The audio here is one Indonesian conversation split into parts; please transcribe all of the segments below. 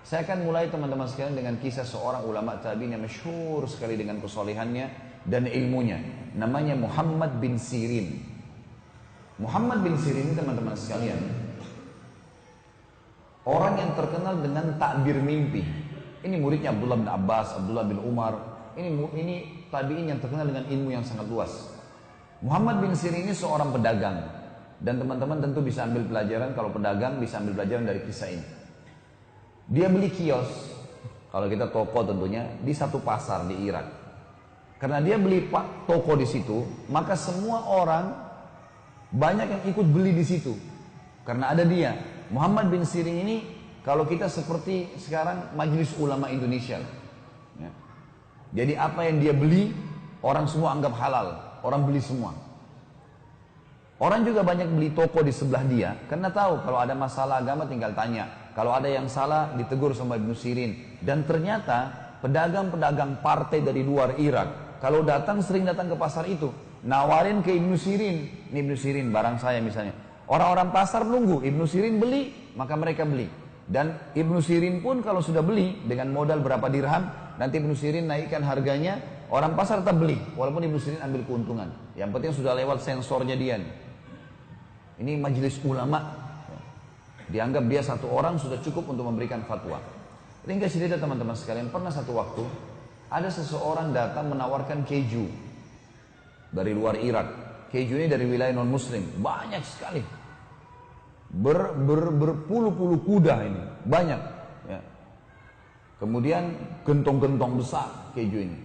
Saya akan mulai teman-teman sekalian dengan kisah seorang ulama tabi'in yang masyhur sekali dengan kesolehannya dan ilmunya. Namanya Muhammad bin Sirin. Muhammad bin Sirin ini teman-teman sekalian, orang yang terkenal dengan takbir mimpi. Ini muridnya Abdullah bin Abbas, Abdullah bin Umar. Ini tabi'in yang terkenal dengan ilmu yang sangat luas. Muhammad bin Sirin ini seorang pedagang. Dan teman-teman tentu bisa ambil pelajaran, kalau pedagang bisa ambil pelajaran dari kisah ini. Dia beli kios, kalau kita toko tentunya, di satu pasar di Irak. Karena dia beli toko di situ, maka semua orang banyak yang ikut beli di situ. Karena ada dia. Muhammad bin Sirin ini, kalau kita seperti sekarang Majelis Ulama Indonesia. Ya. Jadi apa yang dia beli, orang semua anggap halal. Orang beli semua. Orang juga banyak beli toko di sebelah dia, karena tahu kalau ada masalah agama tinggal tanya. Kalau ada yang salah ditegur sama Ibnu Sirin. Dan ternyata pedagang-pedagang partai dari luar Irak, kalau datang sering datang ke pasar itu, nawarin ke Ibnu Sirin. Ini Ibnu Sirin barang saya misalnya. Orang-orang pasar nunggu, Ibnu Sirin beli, maka mereka beli. Dan Ibnu Sirin pun kalau sudah beli dengan modal berapa dirham, nanti Ibnu Sirin naikkan harganya, orang pasar tetap beli, walaupun Ibnu Sirin ambil keuntungan. Yang penting sudah lewat sensornya dia nih. Ini majelis ulama. Dianggap dia satu orang sudah cukup untuk memberikan fatwa. Ringkas cerita teman-teman sekalian, pernah satu waktu ada seseorang datang menawarkan keju dari luar Irak. Keju ini dari wilayah non muslim, banyak sekali. Berpuluh-puluh kuda ini, banyak. Ya. Kemudian gentong-gentong besar keju ini.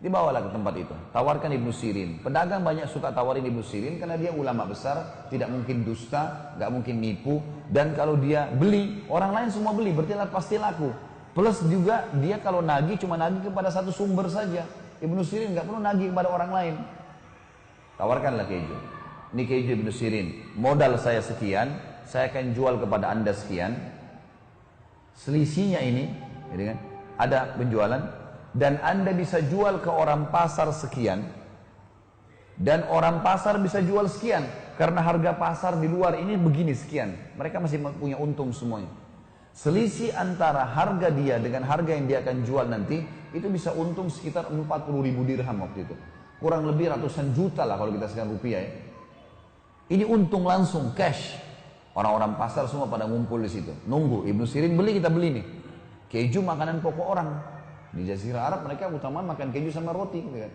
Dibawalah ke tempat itu, tawarkan Ibnu Sirin. Pedagang banyak suka tawarin Ibnu Sirin karena dia ulama besar, tidak mungkin dusta, gak mungkin nipu. Dan kalau dia beli, orang lain semua beli, berarti pasti laku. Plus juga dia kalau nagih cuma nagih kepada satu sumber saja. Ibnu Sirin gak perlu nagih kepada orang lain. Tawarkanlah keju. Ini keju Ibnu Sirin, modal saya sekian, saya akan jual kepada anda sekian. Selisihnya ini, jadi kan, ada penjualan. Dan anda bisa jual ke orang pasar sekian, dan orang pasar bisa jual sekian, karena harga pasar di luar ini begini sekian, mereka masih punya untung semuanya. Selisih antara harga dia dengan harga yang dia akan jual nanti, itu bisa untung sekitar 40.000 dirham waktu itu, kurang lebih ratusan juta lah kalau kita sekarang rupiah ya. Ini untung langsung cash. Orang-orang pasar semua pada ngumpul di situ, nunggu Ibnu Sirin beli, kita beli nih. Keju makanan pokok orang. Di Jazirah Arab mereka utama makan keju sama roti. Gitu kan?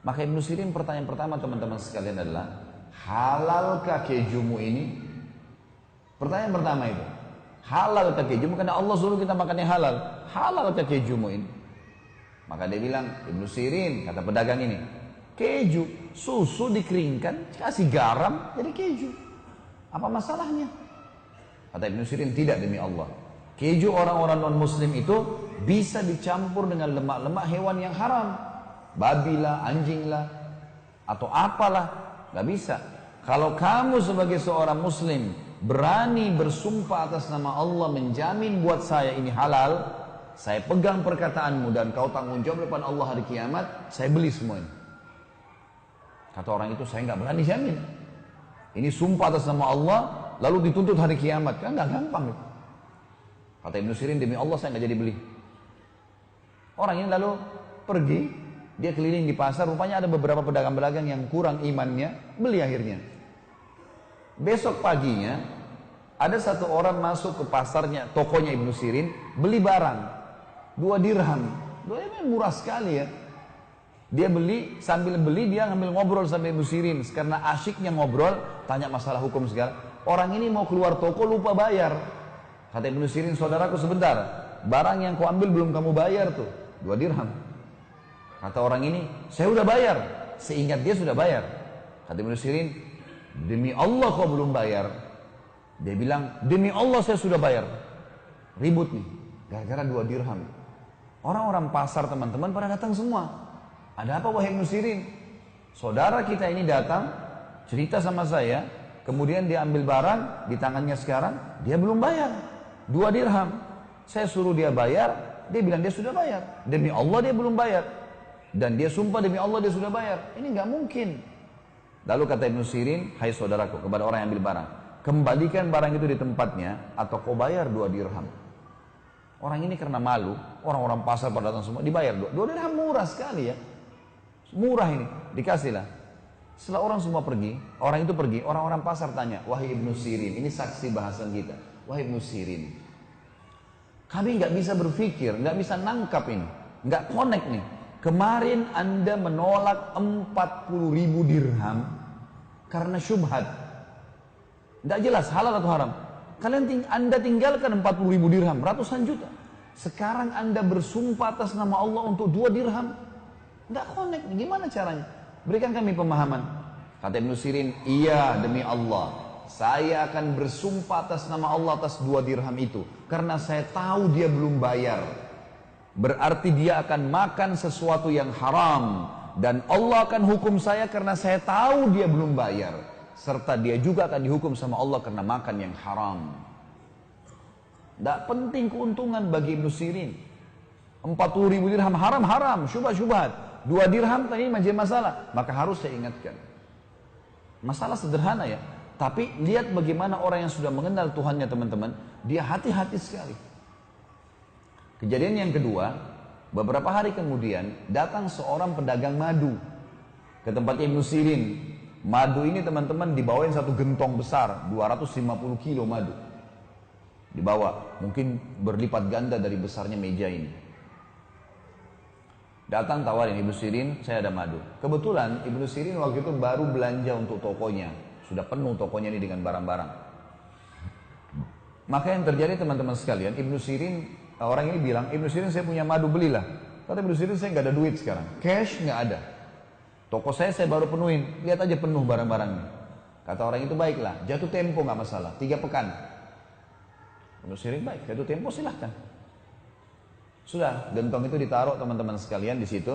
Maka Ibnu Sirin pertanyaan pertama teman-teman sekalian adalah, halalkah kejumu ini? Pertanyaan pertama itu, halalkah kejumu? Karena Allah suruh kita makan yang halal. Halalkah kejumu ini? Maka dia bilang, Ibnu Sirin, kata pedagang ini, keju, susu dikeringkan, kasih garam, jadi keju. Apa masalahnya? Kata Ibnu Sirin, tidak demi Allah. Keju orang-orang non-muslim itu bisa dicampur dengan lemak-lemak hewan yang haram. Babi lah, anjing lah, atau apalah. Gak bisa. Kalau kamu sebagai seorang muslim berani bersumpah atas nama Allah menjamin buat saya ini halal, saya pegang perkataanmu dan kau tanggung jawab depan Allah hari kiamat, saya beli semuanya. Kata orang itu, saya gak berani jamin. Ini sumpah atas nama Allah lalu dituntut hari kiamat, kan gak gampang gitu. Kata Ibnu Sirin, demi Allah saya nggak jadi beli. Orang ini lalu pergi, dia keliling di pasar, rupanya ada beberapa pedagang-pedagang yang kurang imannya, beli akhirnya. Besok paginya, ada satu orang masuk ke pasarnya, tokonya Ibnu Sirin, beli barang, 2 dirham. 2 dirham murah sekali ya. Dia beli, sambil beli dia ngambil ngobrol sama Ibnu Sirin, karena asyiknya ngobrol, tanya masalah hukum segala. Orang ini mau keluar toko lupa bayar. Kata Ibnu Sirin, saudaraku sebentar, barang yang kau ambil belum kamu bayar tuh, 2 dirham. Kata orang ini, saya udah bayar. Seingat dia sudah bayar. Kata Ibnu Sirin, demi Allah kau belum bayar. Dia bilang, demi Allah saya sudah bayar. Ribut nih, gara-gara 2 dirham. Orang-orang pasar teman-teman pada datang semua. Ada apa wahai Ibnu Sirin? Saudara kita ini datang, cerita sama saya, kemudian dia ambil barang di tangannya sekarang, dia belum bayar. 2 dirham. Saya suruh dia bayar, dia bilang dia sudah bayar. Demi Allah dia belum bayar. Dan dia sumpah demi Allah dia sudah bayar. Ini nggak mungkin. Lalu kata Ibnu Sirin, hai saudaraku, kepada orang yang ambil barang, kembalikan barang itu di tempatnya, atau kau bayar 2 dirham. Orang ini karena malu, orang-orang pasar pada datang semua, dibayar 2 dirham, murah sekali ya. Murah ini, dikasihlah. Setelah orang semua pergi, orang itu pergi, orang-orang pasar tanya, wahai Ibnu Sirin, ini saksi bahasan kita. Wahai Ibnu Sirin, kami nggak bisa berpikir, nggak bisa nangkap ini, nggak connect nih. Kemarin Anda menolak 40.000 dirham karena syubhat. Nggak jelas halal atau haram. Anda tinggalkan 40.000 dirham, ratusan juta. Sekarang Anda bersumpah atas nama Allah untuk 2 dirham. Nggak connect, gimana caranya? Berikan kami pemahaman. Kata Ibnu Sirin, iya demi Allah, saya akan bersumpah atas nama Allah atas 2 dirham itu. Karena saya tahu dia belum bayar. Berarti dia akan makan sesuatu yang haram. Dan Allah akan hukum saya karena saya tahu dia belum bayar. Serta dia juga akan dihukum sama Allah karena makan yang haram. Tidak penting keuntungan bagi Ibnu Sirin. 40.000 dirham haram, syubhat. 2 dirham tadi menjadi masalah. Maka harus saya ingatkan. Masalah sederhana ya. Tapi lihat bagaimana orang yang sudah mengenal Tuhannya teman-teman. Dia hati-hati sekali. Kejadian yang kedua, beberapa hari kemudian datang seorang pedagang madu ke tempat Ibnu Sirin. Madu ini teman-teman dibawain satu gentong besar, 250 kilo madu. Dibawa, mungkin berlipat ganda dari besarnya meja ini. Datang tawarin Ibnu Sirin, saya ada madu. Kebetulan Ibnu Sirin waktu itu baru belanja untuk tokonya. Sudah penuh tokonya ini dengan barang-barang. Maka yang terjadi teman-teman sekalian, Ibnu Sirin, orang ini bilang, Ibnu Sirin saya punya madu, belilah. Kata Ibnu Sirin, saya nggak ada duit sekarang, cash nggak ada. Toko saya baru penuhin, lihat aja penuh barang-barangnya. Kata orang itu, baiklah, jatuh tempo nggak masalah, 3 pekan. Ibnu Sirin, baik, jatuh tempo silahkan. Sudah, gentong itu ditaruh teman-teman sekalian di situ.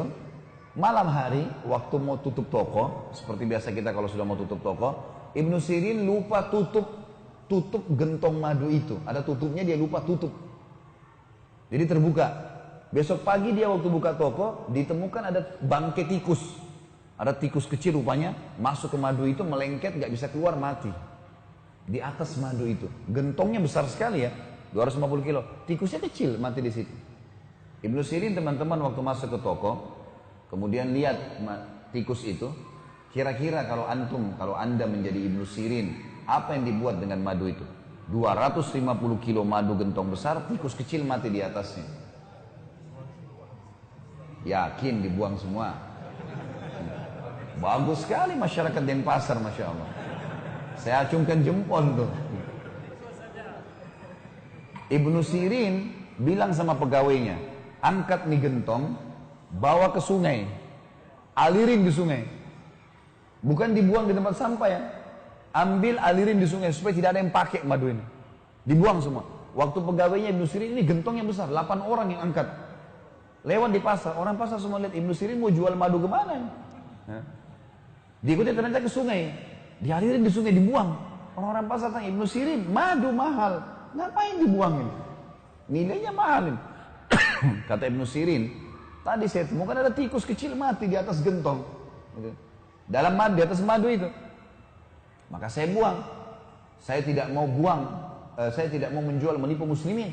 Malam hari, waktu mau tutup toko, seperti biasa kita kalau sudah mau tutup toko, Ibnu Sirin lupa tutup gentong madu itu. Ada tutupnya, dia lupa tutup. Jadi terbuka. Besok pagi dia waktu buka toko, ditemukan ada bangkai tikus. Ada tikus kecil rupanya, masuk ke madu itu, melengket, gak bisa keluar, mati. Di atas madu itu. Gentongnya besar sekali ya, 250 kilo. Tikusnya kecil, mati di situ. Ibnu Sirin teman-teman waktu masuk ke toko, kemudian lihat tikus itu, kira-kira kalau anda menjadi Ibnu Sirin, apa yang dibuat dengan madu itu? 250 kilo madu gentong besar, tikus kecil mati di atasnya. Yakin dibuang semua. Bagus sekali masyarakat Denpasar, Masya Allah. Saya acungkan jempol tuh. Ibnu Sirin bilang sama pegawainya, angkat nih gentong, bawa ke sungai, alirin di sungai. Bukan dibuang di tempat sampah ya. Ambil, alirin di sungai supaya tidak ada yang pakai madu ini. Dibuang semua. Waktu pegawainya Ibnu Sirin ini gentongnya besar, 8 orang yang angkat. Lewat di pasar, orang pasar semua lihat Ibnu Sirin mau jual madu kemana ini? Diikuti ternyata ke sungai, dialirin di sungai, dibuang. Orang-orang pasar tanya, Ibnu Sirin, madu mahal, ngapain dibuang ini? Nilainya mahal ini. Kata Ibnu Sirin, tadi saya temukan ada tikus kecil mati di atas gentong, dalam madu, di atas madu itu. Maka saya buang. Saya tidak mau buang, saya tidak mau menjual, menipu muslimin.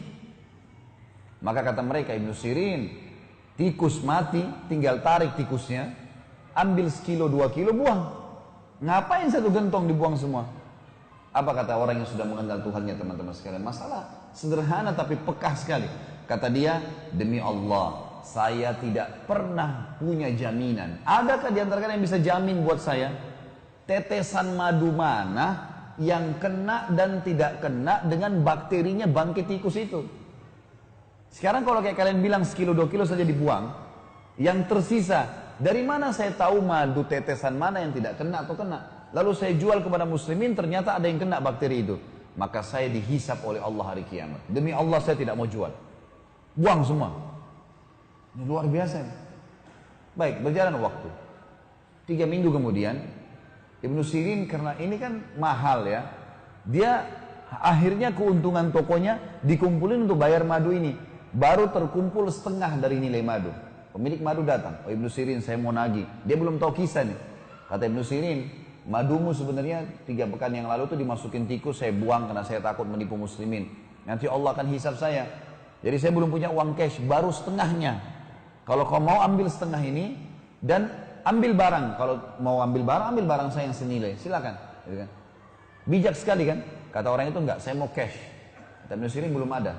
Maka kata mereka, Ibnu Sirin, tikus mati, tinggal tarik tikusnya, ambil 1-2 kilo buang. Ngapain satu gentong dibuang semua? Apa kata orang yang sudah mengenal Tuhannya teman-teman sekalian? Masalah sederhana tapi pekah sekali. Kata dia, demi Allah, saya tidak pernah punya jaminan. Adakah di antara kalian yang bisa jamin buat saya? Tetesan madu mana yang kena dan tidak kena dengan bakterinya bangkai tikus itu? Sekarang kalau kayak kalian bilang 1-2 kilo saja dibuang, yang tersisa, dari mana saya tahu madu tetesan mana yang tidak kena atau kena? Lalu saya jual kepada muslimin, ternyata ada yang kena bakteri itu. Maka saya dihisap oleh Allah hari kiamat. Demi Allah saya tidak mau jual. Buang semua. Ini luar biasa. Baik, berjalan waktu. 3 minggu kemudian, Ibnu Sirin karena ini kan mahal ya. Dia akhirnya keuntungan tokonya dikumpulin untuk bayar madu ini. Baru terkumpul setengah dari nilai madu. Pemilik madu datang, oh Ibnu Sirin saya mau nagih. Dia belum tahu kisah nih. Kata Ibnu Sirin, madumu sebenarnya 3 pekan yang lalu tuh dimasukin tikus, saya buang karena saya takut menipu muslimin. Nanti Allah akan hisab saya. Jadi saya belum punya uang cash, baru setengahnya. Kalau kau mau ambil setengah ini dan ambil barang. Kalau mau ambil barang saya yang senilai. Silakan. Gitu kan. Bijak sekali kan? Kata orang itu enggak, saya mau cash. Kata Ibnu Sirin belum ada.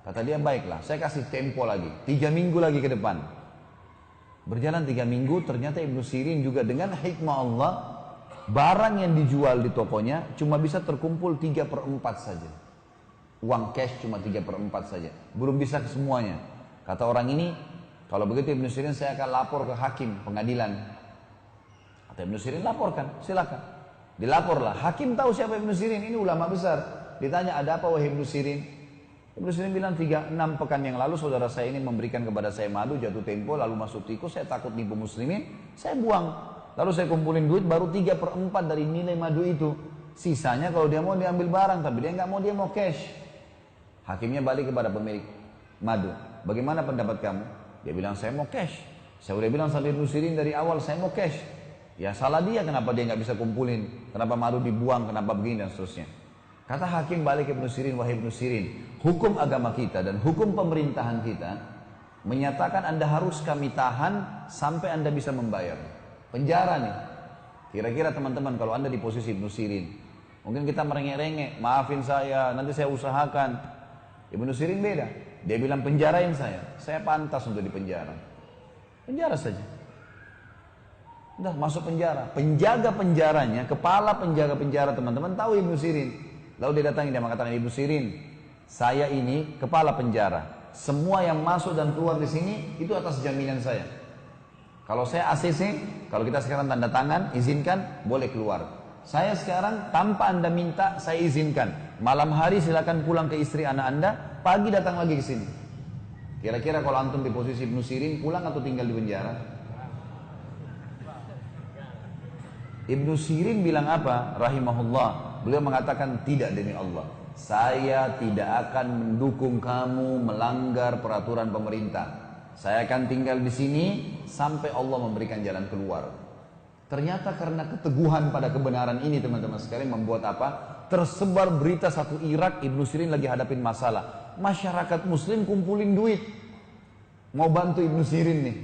Kata dia baiklah, saya kasih tempo lagi. 3 minggu lagi ke depan. Berjalan 3 minggu, ternyata Ibnu Sirin juga dengan hikmah Allah, barang yang dijual di tokonya cuma bisa terkumpul 3/4 saja. Uang cash cuma 3/4 saja. Belum bisa ke semuanya. Kata orang ini, kalau begitu Ibnu Sirin saya akan lapor ke hakim pengadilan. Kata Ibnu Sirin laporkan, silakan. Dilaporlah. Hakim tahu siapa Ibnu Sirin, ini ulama besar. Ditanya ada apa wahai Ibnu Sirin? Ibnu Sirin bilang 6 pekan yang lalu saudara saya ini memberikan kepada saya madu, jatuh tempo lalu masuk tikus, saya takut nipu muslimin, saya buang. Lalu saya kumpulin duit baru 3/4 dari nilai madu itu. Sisanya kalau dia mau diambil barang, tapi dia nggak mau, dia mau cash. Hakimnya balik kepada pemilik madu. Bagaimana pendapat kamu? Dia bilang saya mau cash. Saya udah bilang sama Ibnu Sirin dari awal saya mau cash. Ya salah dia, kenapa dia nggak bisa kumpulin? Kenapa madu dibuang? Kenapa begini dan seterusnya? Kata hakim balik Ibnu Sirin, wahai Ibnu Sirin, hukum agama kita dan hukum pemerintahan kita menyatakan Anda harus kami tahan sampai Anda bisa membayar. Penjara nih. Kira-kira teman-teman kalau Anda di posisi Ibnu Sirin, mungkin kita merengek-rengek, maafin saya, nanti saya usahakan. Ibnu Sirin beda. Dia bilang penjarain saya pantas untuk dipenjara. Penjara saja. Udah masuk penjara. Penjaga penjaranya, kepala penjaga penjara teman-teman tahu Ibnu Sirin. Lalu dia datangi, dia mengatakan Ibnu Sirin, saya ini kepala penjara. Semua yang masuk dan keluar di sini itu atas jaminan saya. Kalau saya ACC, kalau kita sekarang tanda tangan, izinkan, boleh keluar. Saya sekarang tanpa Anda minta, saya izinkan. Malam hari silakan pulang ke istri anak Anda, pagi datang lagi ke sini. Kira-kira kalau antum di posisi Ibnu Sirin, pulang atau tinggal di penjara? Ibnu Sirin bilang apa? Rahimahullah. Beliau mengatakan tidak demi Allah. Saya tidak akan mendukung kamu melanggar peraturan pemerintah. Saya akan tinggal di sini sampai Allah memberikan jalan keluar. Ternyata karena keteguhan pada kebenaran ini teman-teman sekalian membuat apa? Tersebar berita satu Irak, Ibnu Sirin lagi hadapin masalah. Masyarakat muslim kumpulin duit. Mau bantu Ibnu Sirin nih.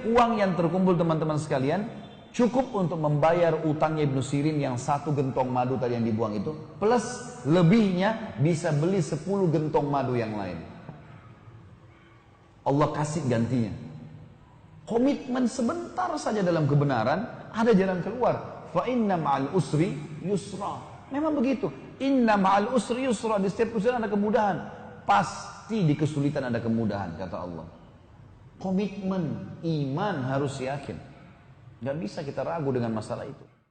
Uang yang terkumpul teman-teman sekalian cukup untuk membayar utangnya Ibnu Sirin yang 1 gentong madu tadi yang dibuang itu. Plus lebihnya bisa beli 10 gentong madu yang lain. Allah kasih gantinya. Komitmen sebentar saja dalam kebenaran, ada jalan keluar. Fa inna ma'al usri yusra. Memang begitu. Inna ma'al usri yusra. Di setiap ujian ada kemudahan. Pasti di kesulitan ada kemudahan, kata Allah. Komitmen, iman harus yakin. Gak bisa kita ragu dengan masalah itu.